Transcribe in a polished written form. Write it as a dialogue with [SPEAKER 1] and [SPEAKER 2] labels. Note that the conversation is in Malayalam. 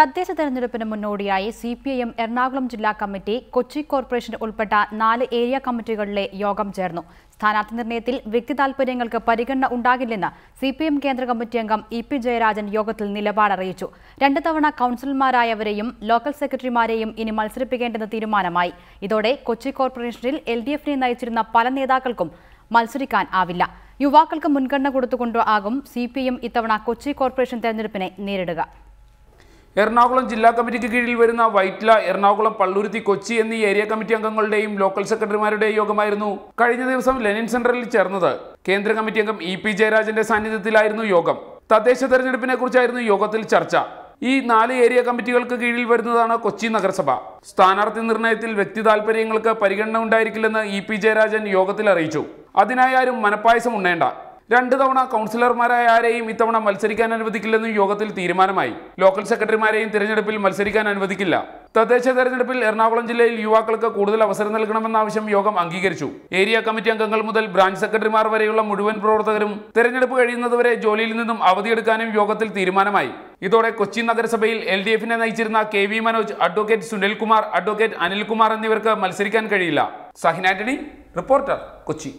[SPEAKER 1] തദ്ദേശ തെരഞ്ഞെടുപ്പിന് മുന്നോടിയായി സിപിഐഎം എറണാകുളം ജില്ലാ കമ്മിറ്റി കൊച്ചി കോർപ്പറേഷൻ ഉൾപ്പെട്ട 4 ഏരിയ കമ്മിറ്റികളിലെ യോഗം ചേർന്നു. സ്ഥാനാർത്ഥി നിർണയത്തിൽ വ്യക്തിതാൽപര്യങ്ങൾക്ക് പരിഗണന ഉണ്ടാകില്ലെന്ന് സിപിഎം കേന്ദ്ര കമ്മിറ്റി അംഗം ഇ.പി. ജയരാജൻ യോഗത്തിൽ നിലപാടറിയിച്ചു. 2 തവണ കൌൺസിലർമാരായവരെയും ലോക്കൽ സെക്രട്ടറിമാരെയും ഇനി മത്സരിപ്പിക്കേണ്ടെന്ന് തീരുമാനമായി. ഇതോടെ കൊച്ചി കോർപ്പറേഷനിൽ LDF-നെ നയിച്ചിരുന്ന പല നേതാക്കൾക്കും മത്സരിക്കാൻ ആവില്ല. യുവാക്കൾക്ക് മുൻഗണന കൊടുത്തുകൊണ്ട് ആകും സിപിഎം ഇത്തവണ കൊച്ചി കോർപ്പറേഷൻ തെരഞ്ഞെടുപ്പിനെ നേരിടുക.
[SPEAKER 2] എറണാകുളം ജില്ലാ കമ്മിറ്റിക്ക് കീഴിൽ വരുന്ന വൈറ്റ്ല, എറണാകുളം, പള്ളുരുത്തി, കൊച്ചി എന്നീ ഏരിയ കമ്മിറ്റി അംഗങ്ങളുടെയും ലോക്കൽ സെക്രട്ടറിമാരുടെയും യോഗമായിരുന്നു കഴിഞ്ഞ ദിവസം ലെനിൻ സെന്ററിൽ ചേർന്നത്. കേന്ദ്ര കമ്മിറ്റി അംഗം ഇ.പി. ജയരാജന്റെ സാന്നിധ്യത്തിലായിരുന്നു യോഗം. തദ്ദേശ തെരഞ്ഞെടുപ്പിനെ കുറിച്ചായിരുന്നു യോഗത്തിൽ ചർച്ച. ഈ 4 ഏരിയ കമ്മിറ്റികൾക്ക് കീഴിൽ വരുന്നതാണ് കൊച്ചി നഗരസഭ. സ്ഥാനാർത്ഥി നിർണയത്തിൽ വ്യക്തി താൽപര്യങ്ങൾക്ക് പരിഗണന ഉണ്ടായിരിക്കില്ലെന്ന് ഇ.പി. ജയരാജൻ യോഗത്തിൽ അറിയിച്ചു. അതിനായി ആരും മനപ്പായസം ഉണ്ണേണ്ട. 2 തവണ കൌൺസിലർമാരായ ആരെയും ഇത്തവണ മത്സരിക്കാൻ അനുവദിക്കില്ലെന്നും യോഗത്തിൽ തീരുമാനമായി. ലോക്കൽ സെക്രട്ടറിമാരെയും തിരഞ്ഞെടുപ്പിൽ മത്സരിക്കാൻ അനുവദിക്കില്ല. തദ്ദേശ തെരഞ്ഞെടുപ്പിൽ എറണാകുളം ജില്ലയിൽ യുവാക്കൾക്ക് കൂടുതൽ അവസരം നൽകണമെന്ന ആവശ്യം യോഗം അംഗീകരിച്ചു. ഏരിയ കമ്മിറ്റി അംഗങ്ങൾ മുതൽ ബ്രാഞ്ച് സെക്രട്ടറിമാർ വരെയുള്ള മുഴുവൻ പ്രവർത്തകരും തെരഞ്ഞെടുപ്പ് കഴിയുന്നതുവരെ ജോലിയിൽ നിന്നും അവധിയെടുക്കാനും യോഗത്തിൽ തീരുമാനമായി. ഇതോടെ കൊച്ചി നഗരസഭയിൽ LDF-നെ നയിച്ചിരുന്ന KV Manoj, advocate Sunilkumar, advocate Anilkumar എന്നിവർക്ക് മത്സരിക്കാൻ കഴിയില്ല. സഹിൻ ആന്റണി, റിപ്പോർട്ടർ, കൊച്ചി.